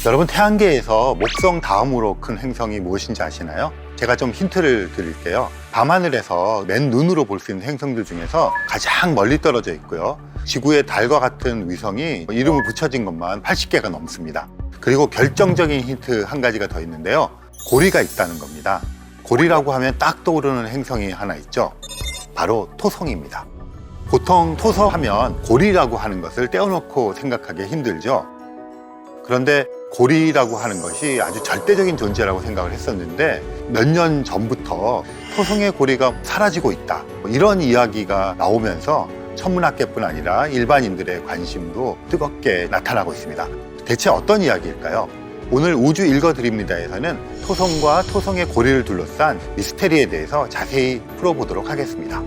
여러분, 태양계에서 목성 다음으로 큰 행성이 무엇인지 아시나요? 제가 좀 힌트를 드릴게요. 밤하늘에서 맨눈으로 볼 수 있는 행성들 중에서 가장 멀리 떨어져 있고요. 지구의 달과 같은 위성이 이름을 붙여진 것만 80개가 넘습니다. 그리고 결정적인 힌트 한 가지가 더 있는데요. 고리가 있다는 겁니다. 고리라고 하면 딱 떠오르는 행성이 하나 있죠. 바로 토성입니다. 보통 토성하면 고리라고 하는 것을 떼어놓고 생각하기 힘들죠. 그런데 고리라고 하는 것이 아주 절대적인 존재라고 생각을 했었는데 몇 년 전부터 토성의 고리가 사라지고 있다, 이런 이야기가 나오면서 천문학계뿐 아니라 일반인들의 관심도 뜨겁게 나타나고 있습니다. 대체 어떤 이야기일까요? 오늘 우주 읽어드립니다에서는 토성과 토성의 고리를 둘러싼 미스테리에 대해서 자세히 풀어보도록 하겠습니다.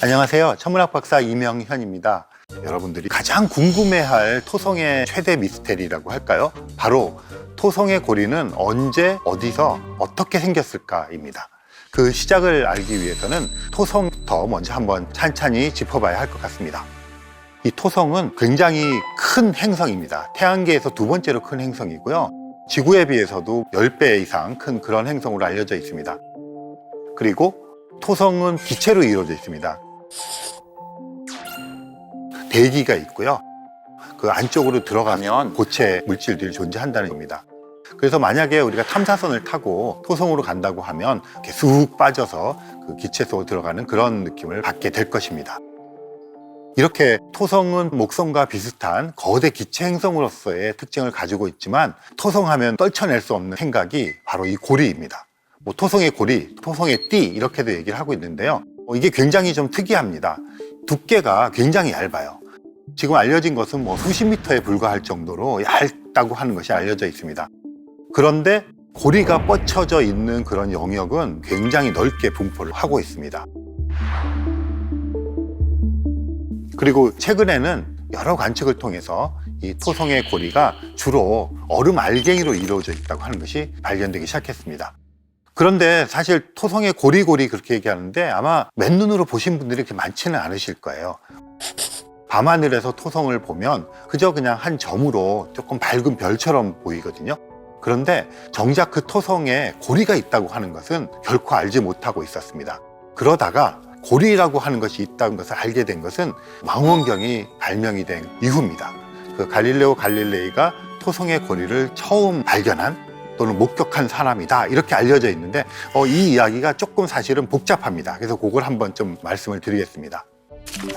안녕하세요. 천문학 박사 이명현입니다. 여러분들이 가장 궁금해할 토성의 최대 미스테리라고 할까요? 바로 토성의 고리는 언제, 어디서, 어떻게 생겼을까입니다. 그 시작을 알기 위해서는 토성부터 먼저 한번 찬찬히 짚어봐야 할 것 같습니다. 이 토성은 굉장히 큰 행성입니다. 태양계에서 두 번째로 큰 행성이고요. 지구에 비해서도 10배 이상 큰 그런 행성으로 알려져 있습니다. 그리고 토성은 기체로 이루어져 있습니다. 대기가 있고요. 그 안쪽으로 들어가면 고체 물질들이 존재한다는 겁니다. 그래서 만약에 우리가 탐사선을 타고 토성으로 간다고 하면 이렇게 쑥 빠져서 그 기체 속으로 들어가는 그런 느낌을 받게 될 것입니다. 이렇게 토성은 목성과 비슷한 거대 기체 행성으로서의 특징을 가지고 있지만 토성하면 떨쳐낼 수 없는 생각이 바로 이 고리입니다. 토성의 고리, 토성의 띠, 이렇게도 얘기를 하고 있는데요. 이게 굉장히 좀 특이합니다. 두께가 굉장히 얇아요. 지금 알려진 것은 수십 미터에 불과할 정도로 얇다고 하는 것이 알려져 있습니다. 그런데 고리가 뻗쳐져 있는 그런 영역은 굉장히 넓게 분포를 하고 있습니다. 그리고 최근에는 여러 관측을 통해서 이 토성의 고리가 주로 얼음 알갱이로 이루어져 있다고 하는 것이 발견되기 시작했습니다. 그런데 사실 토성의 고리 그렇게 얘기하는데 아마 맨눈으로 보신 분들이 그렇게 많지는 않으실 거예요. 밤하늘에서 토성을 보면 그저 그냥 한 점으로 조금 밝은 별처럼 보이거든요. 그런데 정작 그 토성에 고리가 있다고 하는 것은 결코 알지 못하고 있었습니다. 그러다가 고리라고 하는 것이 있다는 것을 알게 된 것은 망원경이 발명이 된 이후입니다. 그 갈릴레오 갈릴레이가 토성의 고리를 처음 발견한 또는 목격한 사람이다, 이렇게 알려져 있는데 이 이야기가 조금 사실은 복잡합니다. 그래서 그걸 한번 좀 말씀을 드리겠습니다.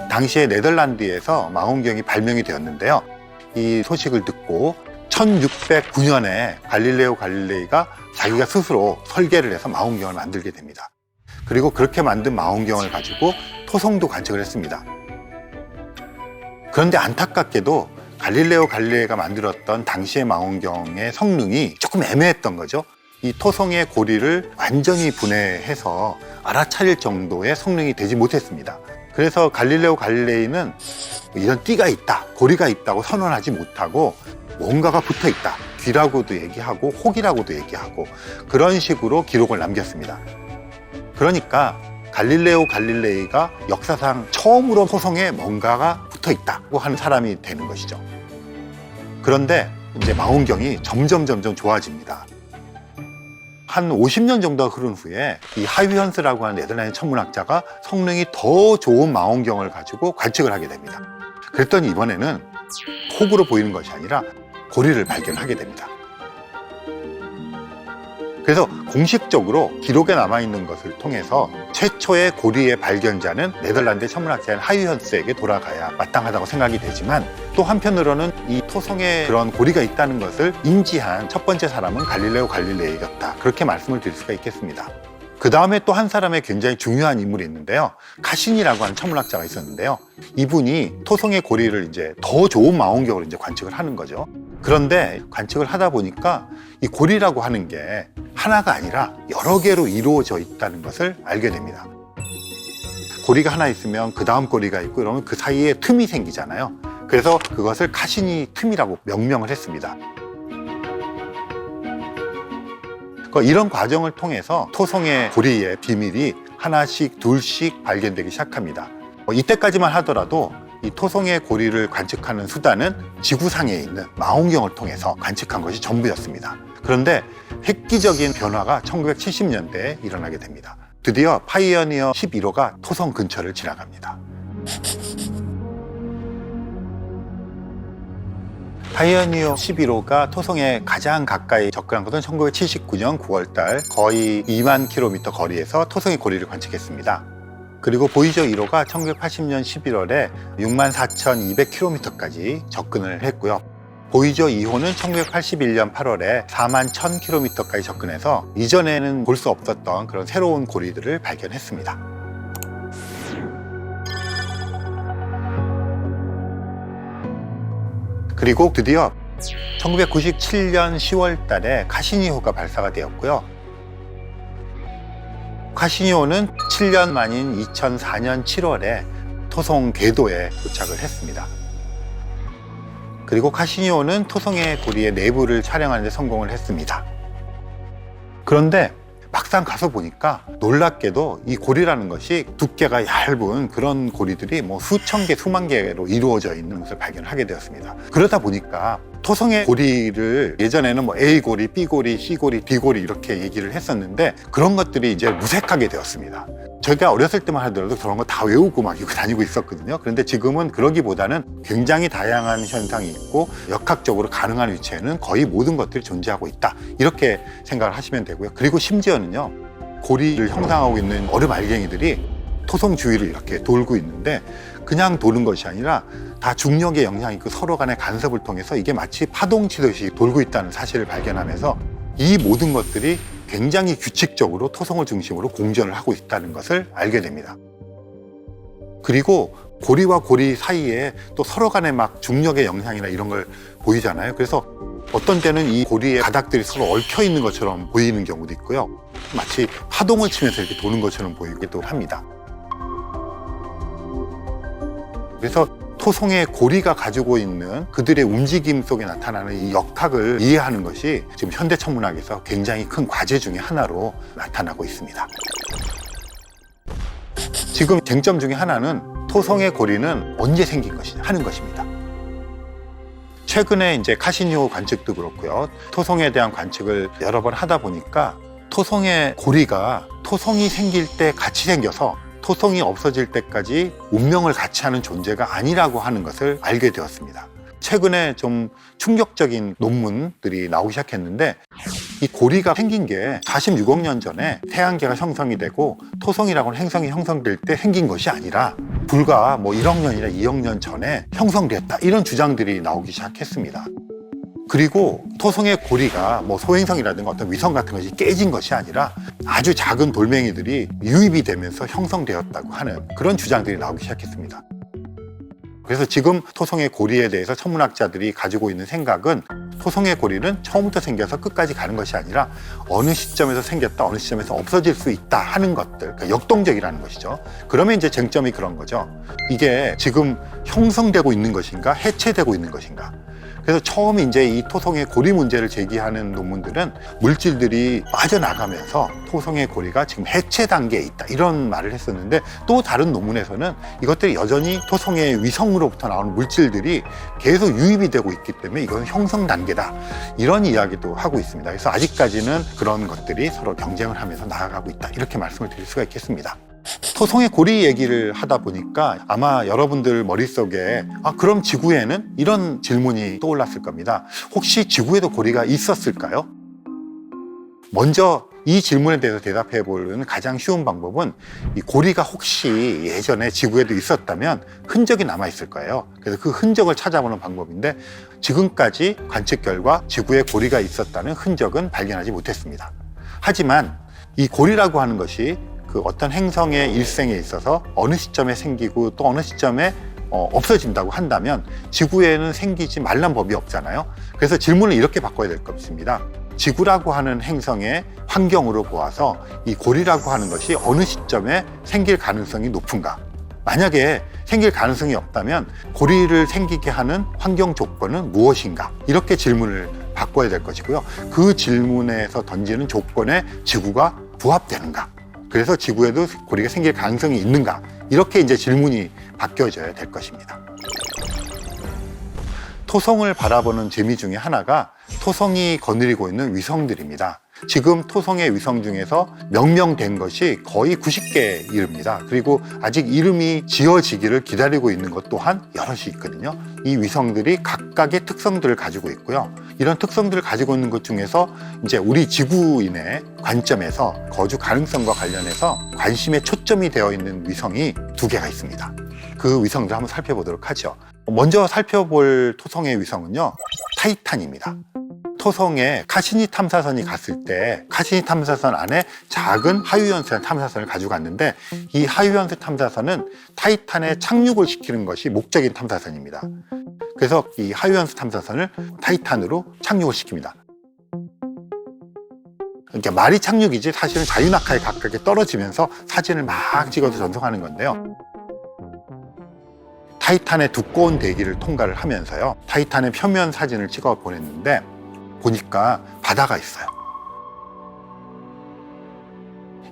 당시에 네덜란드에서 망원경이 발명이 되었는데요. 이 소식을 듣고 1609년에 갈릴레오 갈릴레이가 자기가 스스로 설계를 해서 망원경을 만들게 됩니다. 그리고 그렇게 만든 망원경을 가지고 토성도 관측을 했습니다. 그런데 안타깝게도 갈릴레오 갈릴레이가 만들었던 당시의 망원경의 성능이 조금 애매했던 거죠. 이 토성의 고리를 완전히 분해해서 알아차릴 정도의 성능이 되지 못했습니다. 그래서 갈릴레오 갈릴레이는 이런 띠가 있다, 고리가 있다고 선언하지 못하고 뭔가가 붙어 있다, 귀라고도 얘기하고 혹이라고도 얘기하고 그런 식으로 기록을 남겼습니다. 그러니까 갈릴레오 갈릴레이가 역사상 처음으로 토성에 뭔가가 붙어 있다고 하는 사람이 되는 것이죠. 그런데 이제 망원경이 점점 좋아집니다. 한 50년 정도가 흐른 후에 이 하위헌스라고 하는 네덜란드 천문학자가 성능이 더 좋은 망원경을 가지고 관측을 하게 됩니다. 그랬더니 이번에는 혹으로 보이는 것이 아니라 고리를 발견하게 됩니다. 그래서 공식적으로 기록에 남아있는 것을 통해서 최초의 고리의 발견자는 네덜란드 천문학자인 하위헌스에게 돌아가야 마땅하다고 생각이 되지만, 또 한편으로는 이 토성에 그런 고리가 있다는 것을 인지한 첫 번째 사람은 갈릴레오 갈릴레이였다, 그렇게 말씀을 드릴 수가 있겠습니다. 그 다음에 또 한 사람의 굉장히 중요한 인물이 있는데요. 카시니라고 하는 천문학자가 있었는데요. 이분이 토성의 고리를 이제 더 좋은 망원경으로 이제 관측을 하는 거죠. 그런데 관측을 하다 보니까 이 고리라고 하는 게 하나가 아니라 여러 개로 이루어져 있다는 것을 알게 됩니다. 고리가 하나 있으면 그 다음 고리가 있고 이러면 그 사이에 틈이 생기잖아요. 그래서 그것을 카시니 틈이라고 명명을 했습니다. 이런 과정을 통해서 토성의 고리의 비밀이 하나씩 둘씩 발견되기 시작합니다. 이때까지만 하더라도 이 토성의 고리를 관측하는 수단은 지구상에 있는 망원경을 통해서 관측한 것이 전부였습니다. 그런데 획기적인 변화가 1970년대에 일어나게 됩니다. 드디어 파이어니어 11호가 토성 근처를 지나갑니다. 파이어니어 11호가 토성에 가장 가까이 접근한 것은 1979년 9월달 거의 2만 킬로미터 거리에서 토성의 고리를 관측했습니다. 그리고 보이저 1호가 1980년 11월에 64,200km까지 접근을 했고요. 보이저 2호는 1981년 8월에 41,000km까지 접근해서 이전에는 볼 수 없었던 그런 새로운 고리들을 발견했습니다. 그리고 드디어 1997년 10월 달에 카시니호가 발사가 되었고요. 카시니호는 7년 만인 2004년 7월에 토성 궤도에 도착을 했습니다. 그리고 카시니호는 토성의 고리의 내부를 촬영하는 데 성공을 했습니다. 그런데 막상 가서 보니까 놀랍게도 이 고리라는 것이 두께가 얇은 그런 고리들이 뭐 수천 개, 수만 개로 이루어져 있는 것을 발견하게 되었습니다. 그러다 보니까 토성의 고리를 예전에는 뭐 A고리, B고리, C고리, D고리 이렇게 얘기를 했었는데 그런 것들이 이제 무색하게 되었습니다. 저희가 어렸을 때만 하더라도 그런 거 다 외우고 막 이거 다니고 있었거든요. 그런데 지금은 그러기보다는 굉장히 다양한 현상이 있고 역학적으로 가능한 위치에는 거의 모든 것들이 존재하고 있다. 이렇게 생각을 하시면 되고요. 그리고 심지어는요, 고리를 형성하고 있는 얼음 알갱이들이 토성 주위를 이렇게 돌고 있는데 그냥 도는 것이 아니라 다 중력의 영향이 있고 서로 간의 간섭을 통해서 이게 마치 파동치듯이 돌고 있다는 사실을 발견하면서 이 모든 것들이 굉장히 규칙적으로 토성을 중심으로 공전을 하고 있다는 것을 알게 됩니다. 그리고 고리와 고리 사이에 또 서로 간에 막 중력의 영향이나 이런 걸 보이잖아요. 그래서 어떤 때는 이 고리의 가닥들이 서로 얽혀 있는 것처럼 보이는 경우도 있고요. 마치 파동을 치면서 이렇게 도는 것처럼 보이기도 합니다. 그래서 토성의 고리가 가지고 있는 그들의 움직임 속에 나타나는 이 역학을 이해하는 것이 지금 현대 천문학에서 굉장히 큰 과제 중에 하나로 나타나고 있습니다. 지금 쟁점 중에 하나는 토성의 고리는 언제 생긴 것이냐 하는 것입니다. 최근에 이제 카시니호 관측도 그렇고요. 토성에 대한 관측을 여러 번 하다 보니까 토성의 고리가 토성이 생길 때 같이 생겨서 토성이 없어질 때까지 운명을 같이 하는 존재가 아니라고 하는 것을 알게 되었습니다. 최근에 좀 충격적인 논문들이 나오기 시작했는데 이 고리가 생긴 게 46억 년 전에 태양계가 형성이 되고 토성이라고 하는 행성이 형성될 때 생긴 것이 아니라 불과 뭐 1억 년이나 2억 년 전에 형성됐다, 이런 주장들이 나오기 시작했습니다. 그리고 토성의 고리가 뭐 소행성이라든가 어떤 위성 같은 것이 깨진 것이 아니라 아주 작은 돌멩이들이 유입이 되면서 형성되었다고 하는 그런 주장들이 나오기 시작했습니다. 그래서 지금 토성의 고리에 대해서 천문학자들이 가지고 있는 생각은 토성의 고리는 처음부터 생겨서 끝까지 가는 것이 아니라 어느 시점에서 생겼다, 어느 시점에서 없어질 수 있다 하는 것들, 그러니까 역동적이라는 것이죠. 그러면 이제 쟁점이 그런 거죠. 이게 지금 형성되고 있는 것인가, 해체되고 있는 것인가. 그래서 처음 이제 이 토성의 고리 문제를 제기하는 논문들은 물질들이 빠져나가면서 토성의 고리가 지금 해체 단계에 있다, 이런 말을 했었는데, 또 다른 논문에서는 이것들이 여전히 토성의 위성으로부터 나오는 물질들이 계속 유입이 되고 있기 때문에 이건 형성 단계다, 이런 이야기도 하고 있습니다. 그래서 아직까지는 그런 것들이 서로 경쟁을 하면서 나아가고 있다, 이렇게 말씀을 드릴 수가 있겠습니다. 토성의 고리 얘기를 하다 보니까 아마 여러분들 머릿속에 그럼 지구에는? 이런 질문이 떠올랐을 겁니다. 혹시 지구에도 고리가 있었을까요? 먼저 이 질문에 대해서 대답해 보는 가장 쉬운 방법은 이 고리가 혹시 예전에 지구에도 있었다면 흔적이 남아 있을 거예요. 그래서 그 흔적을 찾아보는 방법인데 지금까지 관측 결과 지구에 고리가 있었다는 흔적은 발견하지 못했습니다. 하지만 이 고리라고 하는 것이 그 어떤 행성의 일생에 있어서 어느 시점에 생기고 또 어느 시점에 없어진다고 한다면 지구에는 생기지 말란 법이 없잖아요. 그래서 질문을 이렇게 바꿔야 될 것입니다. 지구라고 하는 행성의 환경으로 보아서 이 고리라고 하는 것이 어느 시점에 생길 가능성이 높은가? 만약에 생길 가능성이 없다면 고리를 생기게 하는 환경 조건은 무엇인가? 이렇게 질문을 바꿔야 될 것이고요. 그 질문에서 던지는 조건에 지구가 부합되는가? 그래서 지구에도 고리가 생길 가능성이 있는가? 이렇게 이제 질문이 바뀌어져야 될 것입니다. 토성을 바라보는 재미 중에 하나가 토성이 거느리고 있는 위성들입니다. 지금 토성의 위성 중에서 명명된 것이 거의 90개에 이릅니다. 그리고 아직 이름이 지어지기를 기다리고 있는 것 또한 여럿이 있거든요. 이 위성들이 각각의 특성들을 가지고 있고요. 이런 특성들을 가지고 있는 것 중에서 이제 우리 지구인의 관점에서 거주 가능성과 관련해서 관심의 초점이 되어 있는 위성이 2개가 있습니다. 그 위성들 한번 살펴보도록 하죠. 먼저 살펴볼 토성의 위성은요, 타이탄입니다. 토성에 카시니 탐사선이 갔을 때 카시니 탐사선 안에 작은 하유연쇄 탐사선을 가지고 갔는데, 이 하유연쇄 탐사선은 타이탄에 착륙을 시키는 것이 목적인 탐사선입니다. 그래서 이 하유연쇄 탐사선을 타이탄으로 착륙을 시킵니다. 그러니까 말이 착륙이지 사실은 자유낙하에 가깝게 떨어지면서 사진을 막 찍어서 전송하는 건데요. 타이탄의 두꺼운 대기를 통과를 하면서요, 타이탄의 표면 사진을 찍어 보냈는데 보니까 바다가 있어요.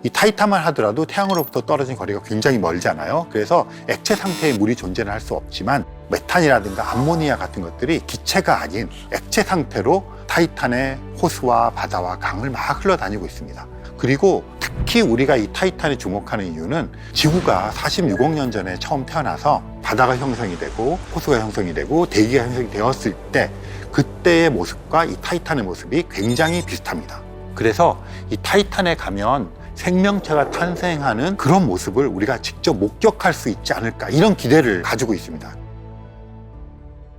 이 타이탄만 하더라도 태양으로부터 떨어진 거리가 굉장히 멀잖아요. 그래서 액체 상태의 물이 존재는 할 수 없지만 메탄이라든가 암모니아 같은 것들이 기체가 아닌 액체 상태로 타이탄의 호수와 바다와 강을 막 흘러다니고 있습니다. 그리고 특히 우리가 이 타이탄에 주목하는 이유는 지구가 46억 년 전에 처음 태어나서 바다가 형성이 되고 호수가 형성이 되고 대기가 형성이 되었을 때 그때의 모습과 이 타이탄의 모습이 굉장히 비슷합니다. 그래서 이 타이탄에 가면 생명체가 탄생하는 그런 모습을 우리가 직접 목격할 수 있지 않을까, 이런 기대를 가지고 있습니다.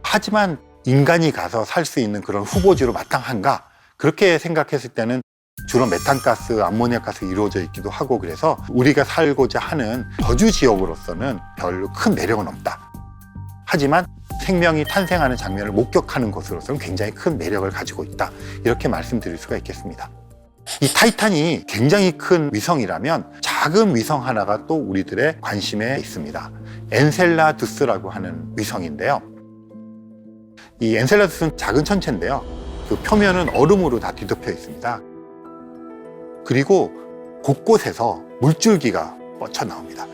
하지만 인간이 가서 살 수 있는 그런 후보지로 마땅한가? 그렇게 생각했을 때는 주로 메탄가스, 암모니아가스 이루어져 있기도 하고, 그래서 우리가 살고자 하는 거주 지역으로서는 별로 큰 매력은 없다. 하지만 생명이 탄생하는 장면을 목격하는 곳으로서는 굉장히 큰 매력을 가지고 있다. 이렇게 말씀드릴 수가 있겠습니다. 이 타이탄이 굉장히 큰 위성이라면 작은 위성 하나가 또 우리들의 관심에 있습니다. 엔셀라두스라고 하는 위성인데요. 이 엔셀라두스는 작은 천체인데요. 그 표면은 얼음으로 다 뒤덮여 있습니다. 그리고 곳곳에서 물줄기가 뻗쳐 나옵니다.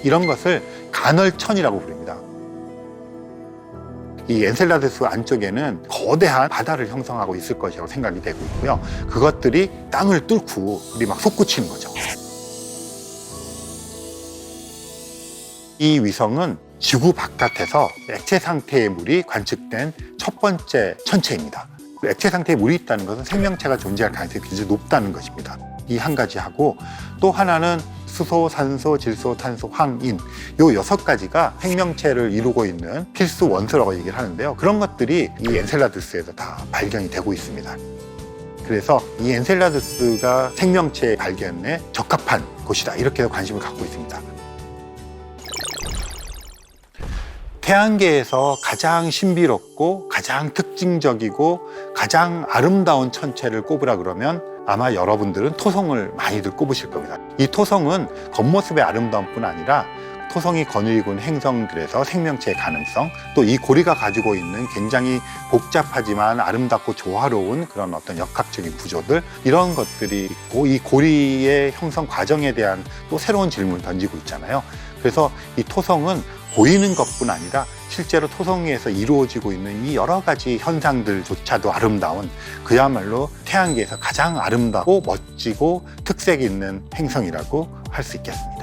이런 것을 간헐천이라고 부릅니다. 이 엔셀라두스 안쪽에는 거대한 바다를 형성하고 있을 것이라고 생각이 되고 있고요. 그것들이 땅을 뚫고 우리 막 솟구치는 거죠. 이 위성은 지구 바깥에서 액체 상태의 물이 관측된 첫 번째 천체입니다. 액체 상태에 물이 있다는 것은 생명체가 존재할 가능성이 굉장히 높다는 것입니다. 이 한 가지 하고, 또 하나는 수소, 산소, 질소, 탄소, 황인, 요 6가지가 생명체를 이루고 있는 필수 원소라고 얘기를 하는데요. 그런 것들이 이 엔셀라두스에서 다 발견이 되고 있습니다. 그래서 이 엔셀라두스가 생명체 발견에 적합한 곳이다, 이렇게 관심을 갖고 있습니다. 태양계에서 가장 신비롭고 가장 특징적이고 가장 아름다운 천체를 꼽으라 그러면 아마 여러분들은 토성을 많이들 꼽으실 겁니다. 이 토성은 겉모습의 아름다움뿐 아니라 토성이 거느리고 있는 행성들에서 생명체의 가능성, 또 이 고리가 가지고 있는 굉장히 복잡하지만 아름답고 조화로운 그런 어떤 역학적인 구조들, 이런 것들이 있고, 이 고리의 형성 과정에 대한 또 새로운 질문을 던지고 있잖아요. 그래서 이 토성은 보이는 것뿐 아니라 실제로 토성 위에서 이루어지고 있는 이 여러 가지 현상들조차도 아름다운, 그야말로 태양계에서 가장 아름답고 멋지고 특색 있는 행성이라고 할 수 있겠습니다.